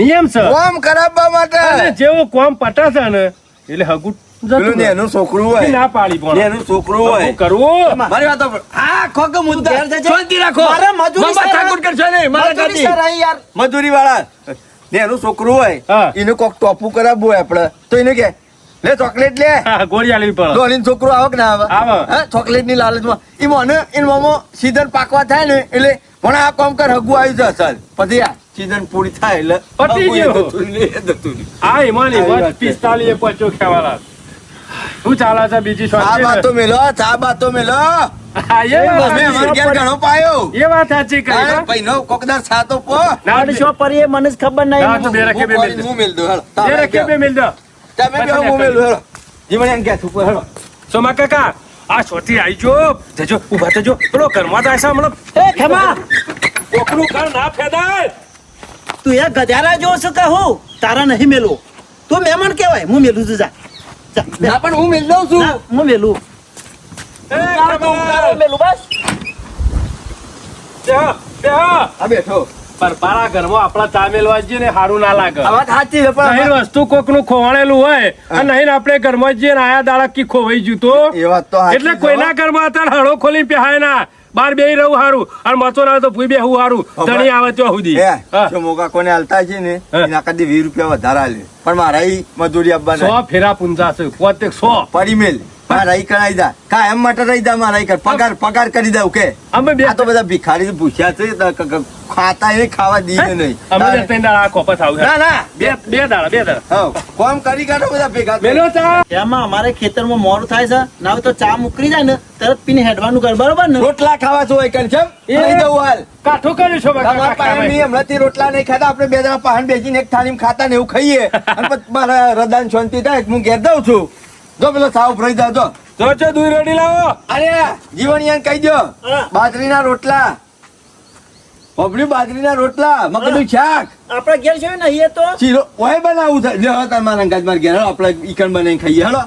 નિયમ છે કોમ કરાવવા માટે અને જેવું કોમ પટા છે ને એટલે હગું પેલું જતું રહે. નેનું છોકરું ઈ હોય, ના પાડી પણ નેનું છોકરું હોય. શું કરવું? મારી વાત સાંભળ. હા ખોક મુદ્દા ઘેર જજે. શાંતિ રાખો. મારે મજૂરી મમ્મા સર- ઠાકોર કરશો નહીં, મારા મજૂરી કાકી. સર અહીં યાર. મજૂરી વાળા નેનું છોકરું હોય હા. એનું કોક ટોપું કરાવવું હોય આપડે તો એને કે લે ચોકલેટ લે. હા, ગોળી આલવી પડે. ધોળીનું છોકરું આવે કે ના આવે? આવે. હા, ચોકલેટની લાલચમાં ઈ મને એન મામો સીઝન પાકવા થાય ને એટલે મને આ કામ કર હગું આવી જશે ચાલ. પછી આ સીઝન પૂરી થાય એટલે પતી હગું એ ગયું. જતું રહ્યું, એ જતું રહ્યું. આ ઈમાન આવી ઈમાન વાત છે. 45 એ પહોંચ્યો ખેવાલા. શું ચાલે છે બીજી ચા શાંતિ ને? બાતો મેલો, ચા બાતો મેલો. હા, એ વાત અમે અમાર સાચી. ઘેર ઘણો પાયો. એ વાત સાચી કરી હા, હો. ભાઈનો કોકદાર છા તો પો. ના, પણ શું કરીએ મને જ ખબર ના, નહીં. તું બે રાખે બે હું મિલ દે. મું મેલ દઉં, હેળો. બે તમે રાખે બે કહો. મિલ દો. તમે કહો, મું મેલું, હેળો. જીવણ એમ કહે, તું કહો, હેળો. સોમા કાકા આ છોટી આવી જો જજો ઊભા થજો પેલો ઘરમાં તો આશા હમણાં એ ખેમા કોકનું ઘર ના ફેદાય. તું એ ગધારા જો છો કે હું તારા નહીં મેલું. તું મહેમાન કહેવાય હું મેલું છું જા. જા, બે. ના, પણ હું મેલ દઉં છું. ના, હું મેલું. એ તારા તો તારા મેલું બસ. બેહો, બેહો. આ બેઠો. પણ પારા ઘરમાં આપણા ચા મેલવા જઈએ ને સારું ના લાગે. આ વાત સાચી છે, પણ નહીં વસ્તુ કોકનું ખોવાણેલું હોય અને નહીં આપણે ઘરમાં જઈએ ને આયા દાડા કી ખોવાઈ ગયું તો એ વાત તો સાચી એટલે છે, કોઈના ઘરમાં અત્યારે હળો ખોલી પહેરાય ના બાર બેહી રહું હારું અને મચો ના આવે તો ભૂઈ બેહું હારું ધણી આવે ત્યાં સુધી હા. શોમો કાકોને હાલતા છે ને એના કદી 20 રૂપિયા વધારે આલે પણ મારા ઈ મજૂરી આપવાના 100 ફેરા પૂંજા છે પોતે 100 પરિમેલ મારા ઈ કરાઈ દા કાયમ માટે રહી દા મારા ઈ કર પગાર કરી દઉં કે અમે બે આ તો બધા ભિખારી ભૂખ્યા છે તો ખાતા એ ખાવા દઈએ નહીં અમે બે ત્રણ દાડા આ કોપસ આવું ના ના બે દાડા હવ કોમ કરી કાઢો બધા ભેગા થઈ. મેલો ચા એમાં અમારે ખેતરમાં મોડું થાય છે ના હોય તો ચા મુકરી જાય ને તરત પીને હેડવાનું કર બરોબર ને રોટલા ખાવા છો હોય કેમ લઈ દઉં હાલ કાઠું કર્યું છો તમારા પાસે બી હમણાંથી રોટલા નહીં ખાતા આપણે બે જણા પાહન બેસીને એક થાળીમાં ખાતા ને એવું ખાઈએ અને પછી મારા હૃદયની શાંતિ થાય હું ઘેર દઉં છું જો પેલો સાવ ભરાઈ જાજો જો દૂધ રેડી લાવો અરે જીવણિયાને કહી દો હા. બાજરીના રોટલા બબડી બાજરીના રોટલા મગનું શાક આપડે ઘેર છે ને એ તો શીરો ઓય બનાવું છે લ્યો તમારા અંગાજ માર ઘેર હેડો, આપણે ઈકણ બનાવીને ખાઈએ હેડો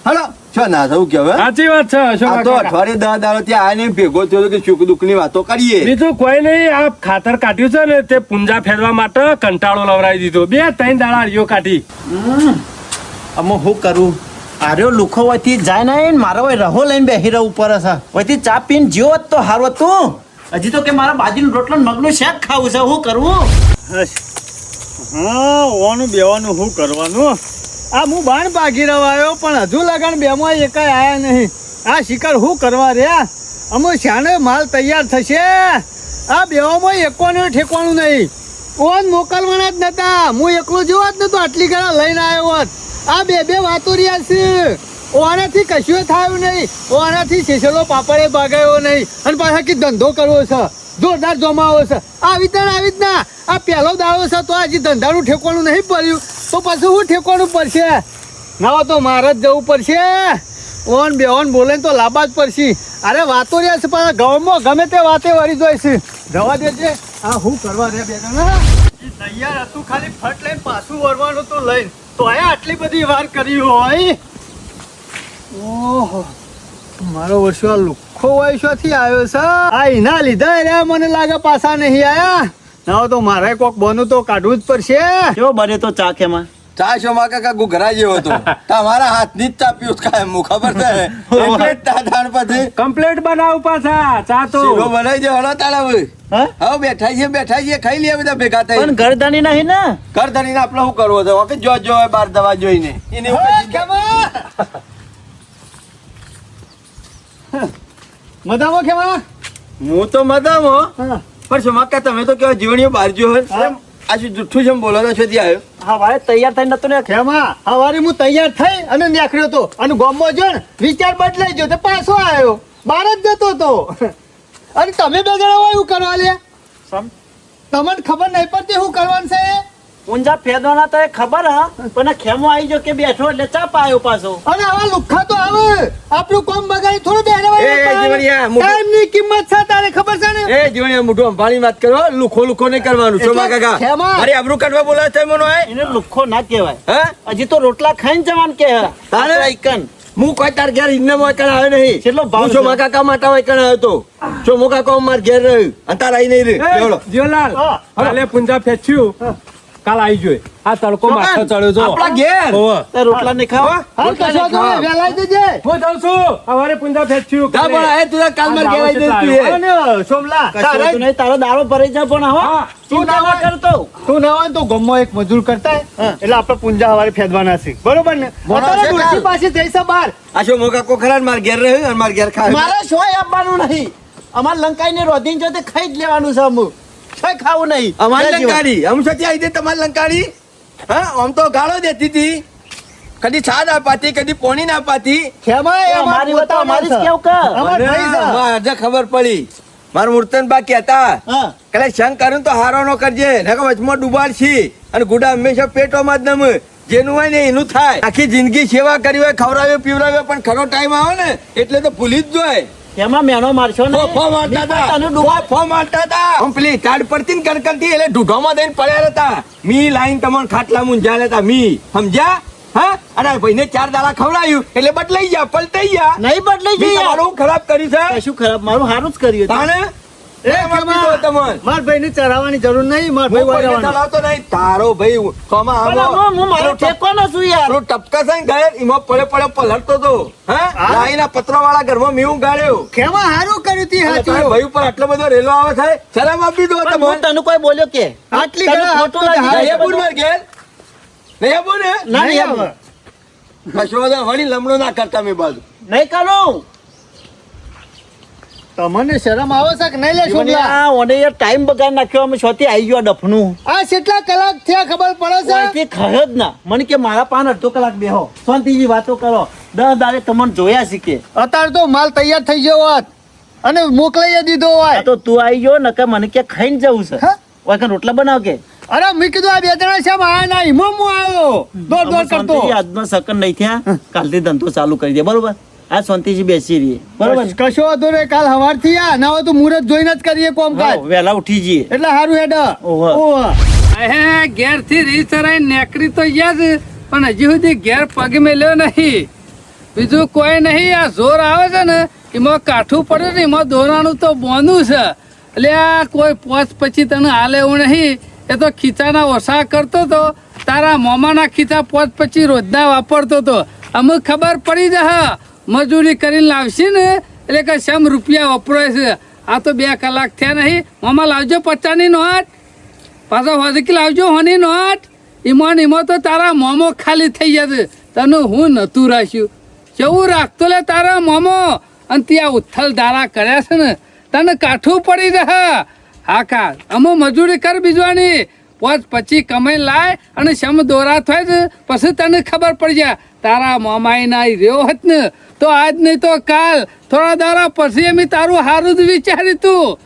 હેડો છો ના થવું કે હવે સાચી વાત છે આ તો અશોક કાકા. અઠવાડિયે 10 દાડો ત્યાં આને ભેગો થયો તો કે સુખ દુઃખ ની વાતો કરીએ બીજું કોઈ નહીં આ ખાતર કાઢ્યું છે ને તે પૂંજા ફેરવા માટે કંટાળો લવરાવી દીધો 2-3 દાડા રીયો કાઢી અમે શું કરું આર્યો લુખો વયથી જાય ને મારો હોય રહો લઈને બેહી રહું ઉપર હશે વયથી ચા પીને જીવો જ તો હારું હતું હજી તો કે મારા બાજરીનો રોટલો ને મગનું શાક ખાવું છે શું કરવું હા ઓનું બેવાનું શું કરવાનું આ હું બાણ ભાગી રહ્યો પણ હજુ લગન બેમાં એકાય આયા નહીં આ શિકાર શું કરવા રહ્યા અમો શાને માલ તૈયાર થશે આ બેવામાં એકોને ઠેકવાનું નહીં ઓન મોકલવાના જ નતા હું એકલો જેવો જ નતો આટલી ઘણા લઈને આવ્યો હોત આ બે વાતો રહ્યા છે ઓનાથી કશું થયું નહીં ઓનાથી શેષલો પાપડે ભાગાયો નહીં અને પાછા કે ધંધો કરવો છે જોરદાર જમાવો છે આવી જ ના આ પહેલો દાડો છે તો હજી ધંધાનું ઠેકવાનું નહીં પડ્યું તો પાછું શું ઠેકવાનું પડશે ના તો મારે જ જવું પડશે ઓન બેઓન બોલે ને તો લાંબા જ પડશે અરે વાતો રહ્યા છે પાછા ગામમાં ગમે તે વાતે વળી જાય છે જવા દેજે આ શું કરવા રે બે જણા તૈયાર હતું ખાલી ફટ લઈને પાછું વળવાનું તો લઈને તો આયા આટલી બધી વાર કરી હોય ઓહો મારો વર્ષો આ લુખ્ખો વર્ષોથી આવ્યો છે આ એના લીધા રે મને લાગે પાછા નહીં આયા ના તો મારે કોક બનું તો કાઢવું જ પડશે કેવો બને તો ચા કેમાં ચા શોમા કાકા ગુઘરા જેવો હતો તમારા હાથની જ ચા પીવું કાયમ હું ખબર છે એટલે જ તાણ પછી કમ્પ્લેટ બનાવ પાછા ચા તો શીરો બનાવી દે હળો તાળા હા હવે બેઠા છીએ ખાઈ લઈએ બધા ભેગા થઈ પણ ઘરદાની નહીં ને ઘર ધરીને આપણે શું કરવો છે ઓકે જો બાર દવા જોઈને એને મજામાં કેવા હું તો મદામાં પણ શોમાકા તમે તો કેવા જીવણીઓ બહાર જો હા. આ શું જુઠ્ઠું છે એમ બોલો છો ત્યાં આવ્યો હા ભાઈ તૈયાર થઈને નતો ને ખેમા હવારે હું તૈયાર થઈ અને નીકળ્યો તો અને ગામમાં જો ને વિચાર બદલાઈ ગયો તે પાછો આવ્યો બહાર જ જતો તો અને તમે બે જણા હોય એવું કરવા લે તમને ખબર નહીં પડતી શું કરવાનું છે ઊંઝા ફેદવાના તો એ ખબર હા પણ આ ખેમો આવી ગયો કે બેઠો એટલે ચા પાયો પાછો અને આવા લુખ્ખા તો આવે આપણું કોમ બગાડી થોડું એ જીવણિયા, મોટું- ટાઈમની કિંમત છે તારે ખબર છે ને એ જીવણીઓ મોઢું અંભાળી વાત કરો લુખો નહીં કરવાનું એટલે શોમા કાકા ખેમા. અરે આબરૂ કાઢવા બોલાવે છે મનો એને લુખ્ખો ના કહેવાય હે હજી તો રોટલા ખાઈને જવાનું કે તારે? ઈકન હું કોઈ તાર ઘેર ઇન્ને મોકલ આવ્યો નહીં કેટલો ભાવ હું છે? શોમા કાકા માટે વૈકણ આવ્યો તો શોમો કાકા માર ઘેર રહ્યું અને તાર આઈ નહીં રહ્યું જીવલાલ હા. કાલે પૂંજા ફેંચ્યું કાલ આવી જોઈ આ તડકો માથે ચડ્યો છો આપણા ઘેર હોવે. તે રોટલા નહીં ખાવા હાલ કશો તો નહીં, વહેલાઈ જજે હું જાઉં છું સવારે પૂંજા ફેંચ્યું કા પણ આ તું કાલ માર ઘેર આવી જઈશ તું એ. અને સોમલા કશું તો નહીં, તારો દાડો ભરાઈ જાય પણ હો હા. ચિંતા ના કરતો તું ના હોય ને તો ગમો એક મજૂર કરતા હોય, એટલે આપણે પૂંજા હવારે ફેદવાના છે બરોબર ને બરાબર અત્યારે છે, ડોશી કાલ. પાસે જઈશ બહાર આ શોમો કાકો ખરા ને માર ઘેર રહ્યું અને માર ઘેર ખાય મારે શોય આપવાનું નહીં અમાર લંકાઈને રોધીને જો તે ખાઈ જ લેવાનું છે અમુક શોય ખાવું નહીં અમારી જય જીવન. લંકાડી આમ સતી આવી દે તમારી લંકાડી હા આમ તો ગાળો દેતી હતી કદી છાદ આપાતી કદી પોણી ના આપાતી ખેમા એ અમારી વાત તો અમારી જ કેવું કે અમાર ભાઈ છે. આજે ખબર પડી માર મૂર્તન બા કહેતા હા કલે શંક કરું તો હારો નો કરજે નકર વચમાં ડૂબાડ છી અને ગુડા હંમેશા પેટોમાં જ નમે જેનું હોય ને એનું થાય આખી જિંદગી સેવા કરી હોય ખવડાવ્યો પીવડાવ્યો પણ ખરો ટાઈમ આવે ને એટલે તો ભૂલી જ જોય એમાં મેનો મારશો ને ફો મારતા હતા તને ડૂબા ફો મારતા હતા આમ પેલી ટાઢ પડતી ને કડકડતી એટલે ઢૂઢોમાં દઈને પડ્યા હતા મી લાઈન તમને ખાટલા મુંજા લેતા મી સમજ્યા હા અને ભાઈને 4 દાડા ખવડાવ્યું એટલે બદલાઈ ગયા પલટાઈ ગયા નહીં બદલાઈ મી જઈએ તમારું ખરાબ કરી છે કશું ખરાબ મારું સારું જ કર્યું હતું. તાણે એ કેમાં? માર ભાઈને ચરાવવાની જરૂર નહીં, માર ભાઈ વાળવાનો. ચલાવતો નહીં તારો ભાઈ સોમાં પણ આવો. હું મારો ઠેકોનો છું યાર. પેલું ટપકા છે ને ગાયર, એમાં પડ્યો પલટતો તો હા લાઈના પતરાવાળા ઘરમાં મેવું ગાળ્યો. કેમાં હારું કર્યું તી તારા હાચું. ભાઈ ઉપર આટલો બધો રેલો આવે છે, શરમ આપી દો પણ હું તમે. તને કોઈ બોલ્યો કે આટલી તને ઘણા ખોટું હાથ તો લાગી નહીં આપું ને મારે ઘેર? નહીં આપું ને? ના નહીં આપું. કશો વાંધો નહીં, વળી લમણો ના કરતા મેં બાજુ. નહીં કરું. તમને શરમ આવે છે કે નહીં લે છોકરા? આ ઓને યાર ટાઈમ બગાડ નાખ્યો, અમે છોથી આવી ગયો ડફનું. આ કેટલા કલાક થયા ખબર પડે છે? ઓયથી ખયો જ ના. મને કે મારા પાન અડધો કલાક બેહો, શાંતિથી વાતો કરો. 10 દાડે તમને જોયા શીખે. અત્યારે તો માલ તૈયાર થઈ ગયો હોત અને મોકલાઈ દીધો આ હોય. તો તું આવી ગયો ને કે મને કે ખાઈને જવું છે. હા? ઓય કે રોટલા બનાવ કે. અરે મેં કીધું આ બે જણા છે આયા ના હિમો હું આવ્યો દોડ દોડ કરતો. શાંતિથી આજનો સકન નહીં થયા, કાલથી ધંધો ચાલુ કરી દે, બરોબર? આ શાંતિથી બેસી રહીએ, બરોબર? કશો વાંધો નહીં, કાલ સવારથી આ ના હોય તો મુહૂર્ત જોઈને જ કરીએ કોમકાજ. હા, વહેલા ઉઠી જઈએ. એટલે સારું હેડ. ઓહો. ઓહો. હે ઘેર થી રીતરાઈ નેકરી તો ગયા છે પણ હજી સુધી ઘેર પગ મેલ્યો નહીં. બીજું કોઈ નહીં, આ જોર આવે છે ને એમાં કાઠું પડે ને એમાં દોરાનું તો બોનું છે. એટલે આ કોઈ પોચ પછી તને હાલે એવું નહીં. એ તો ખીચાના ઓછા કરતો તો તારા મોમાના ખીચા પોચ પછી રોજના વાપરતો તો. અમુક ખબર પડી જશે મજૂરી કરીને લાવશે ને એટલે કે શેમ રૂપિયા વપરાય છે. આ તો 2 કલાક થયા નહીં. મોમા લાવજો 50ની નોટ, પાછો હોદકી લાવજો હોની નોટ. ઈમોન ઈમો તો તારા મોમો ખાલી થઈ જશે. તને હું નતું રાખ્યું, કેવું રાખતો લે તારા મોમો. અને ત્યાં ઉથલ ધારા કર્યા છે ને તને કાઠું પડી રહે. હા કા અમો મજૂરી કર બીજવાની, પોચ પછી કમાઈ લાય અને શમ દોરા થાય છે પછી તને ખબર પડી જાય. તારા મોમાઈ ના રહ્યો હોત ને તો આજ નહીં તો કાલ થોડા દાડા પછી અમે તારું હારું જ વિચાર્યું તું.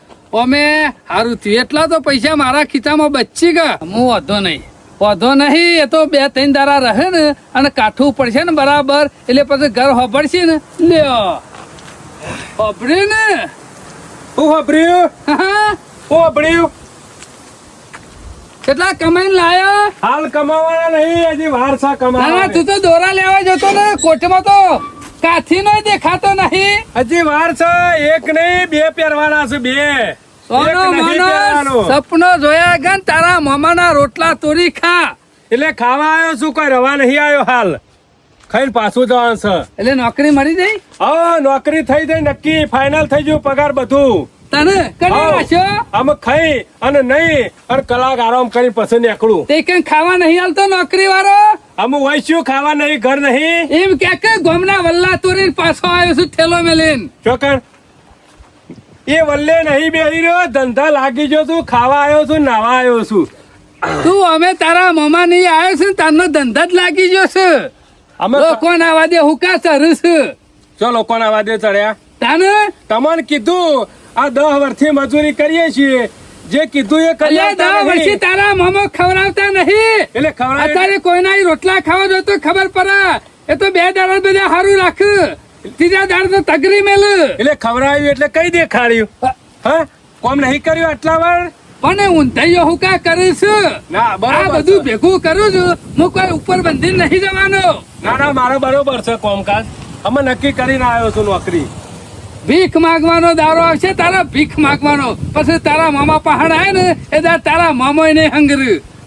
અમે હારું થયું એટલા તો પૈસા મારા ખીચામાં બચી ગયા. હું વધો નહીં એ તો 2-3 દાડા રહે ને અને કાઠું પડશે ને બરાબર એટલે પછી ઘર હોભળશે ને. લ્યો હોભળ્યું ને? હું વાપર્યું હા, હું વાપર્યું કેટલા કમાઈને લાયો? હાલ કમાવાના નહીં, હજી વાર છે ના કમાવા. તું તો દોરા લેવા જતો ને કોર્ટમાં તો કાથી નો દેખાતો નહીં. હજી વાર છે, એક નહીં 2 પહેરવાના છે, 2. સોનો એક નહીં મોનો પહેરવાનો. સપનો જોયા ગન તારા મામાના રોટલા તોરી ખા. એટલે ખાવા આવ્યો છું, કોઈ રવા નહીં આવ્યો હાલ. ખાઈને પાછું જવાનું છે. એટલે નોકરી મળી જઈ હા, નોકરી થઈ ગઈ નક્કી, ફાઇનલ થઈ ગયું, પગાર બધું. તને કરી હાવ. નાખ્યો. આમ ખાઈ અને નહીં અને કલાક આરામ કરીને પછી નીકળું. તે કઈ ખાવા નહીં હાલતો નોકરી વાળો? આમ વૈશ્યું ખાવા નહીં, ઘર નહીં. એમ કે ગોમના વલ્લા તોરી પાછો આવ્યો છું થેલો મેલીન. ચોકન એ વલ્લે નહીં બેહી રહ્યો, ધંધા લાગી ગયો છું, ખાવા આવ્યો છું, નાવા આવ્યો છું. તું અમે તારા મામા નહીં આવ્યો છે ને તારનો ધંધા જ લાગી ગયો છે. અમે લોકો ના વાદે હુકા ચરસ ચો લોકોના વાદે ચડ્યા. તાને તમને કીધું આ 10 વર્ષથી મજૂરી કરીએ છીએ, જે કીધું એ કરી અલ્યા 10 વર્ષથી તારા મામા ખવડાવતા નહીં. એટલે ખવડાવે. અત્યારે કોઈના ઈ રોટલા ખાવા જો તો ખબર પડે. એ તો 2 દાડા બધા સારું રાખ, 3જા દાડા તો તગરી મેલ. એટલે ખવડાવ્યું એટલે કઈ દેખાડ્યું? હા, કોમ નહીં કર્યું આટલા વાર? પણ ઊંધાઈઓ હું કા કરીશ? ના, આ બરોબર બધું છે. ભેગું કરું છું, હું કોઈ ઉપર બંધી નહીં જવાનો. ના ના, મારો બરોબર છે કોમકાજ. અમે નક્કી કરીને આવ્યો છું નોકરી. ભીખ માંગવાનો દારો આવશે તારા, ભીખ માંગવાનો. પછી તારા મામા પહાડ આવે ને એ દાડ તારા મામો નહીં હંગર.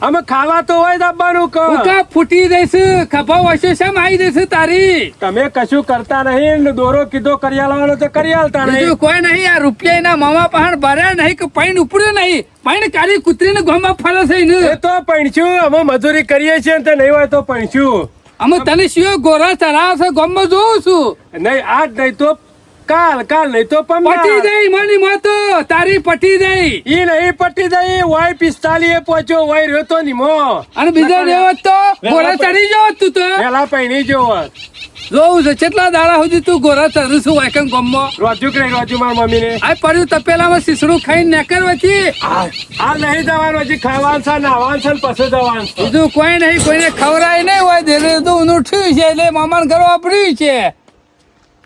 અમે ખાવા તો હોય દાબાનું કહો. ઉકા ફૂટી જઈશ, ખભા વસો શેમ આવી જઈશ તારી. તમે કશું કરતા નહીં ને દોરો કીધો કરી આલવાનો તો કરી આલતા બીજું નહીં. કોઈ નહીં. આ રૂપિયા મામા પહાડ ભર્યા નહીં કે પૈન ઉપડ્યું નહીં. પૈન કાઢી કૂતરીને ગોમાં ફરે છે ને. એ તો પૈણ્યું, અમે મજૂરી કરીએ છીએ ને તે નહીં હોય તો પૈણ્યું. અમે તને શિયો ગોરા ચરાવ છે ગોમાં જોઉં છું. નહીં આજ નહીં તો કાલ, કાલ નહીં તો પટી પમદાડ. જઈ મની મોતો તારી પટી જઈ. ઈ નહીં પટી જાય, વાય 45 પહોંચ્યો, વાય રહ્યો તો નિમો. અને બીજો રેવો તો ગોરા ચડી જાવ તું તો. પેલા પૈણી જોવો. જોવું છે કેટલા દાડા સુધી તું ગોરા ચરું છું વાયકન ગોમમાં. રોજુ કે નહીં રોજુ મારી મમ્મીને. આ પડ્યું તપેલામાં શીસડું ખાઈને નેકર વચ્ચે. આ નહીં જવાનું, હજી ખાવાનું છે, નાવાનું છે ને પછી જવાનું છે. બીજું કોઈ નહીં, કોઈને ખવરાય નહીં હોય. ધીરે તો ઉઠ્યું છે એટલે મામાને ઘર વાપર્યું છે.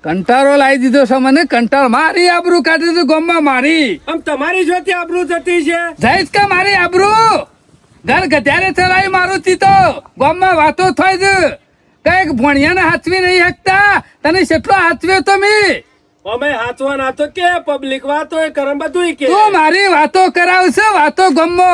કંટાળો લાવી દીધો છે મને. કંટાળો મારી આબરૂ કાઢી દીધું ગોમમાં મારી. આમ તમારી જોતી આબરૂ જતી છે. જઈશ કે મારી આબરૂ ઘર ગધ્યારે ચલાવી મારું તીતો ગોમમાં વાતો થાય છે. કઈક ભણિયાને હાચવી નહીં શકતા. તને કેટલો હાચવ્યો તો મી અમે હાચવા ના તો કે પબ્લિક વાતો એ કરમ બધું કે તું મારી વાતો કરાવશે વાતો ગમો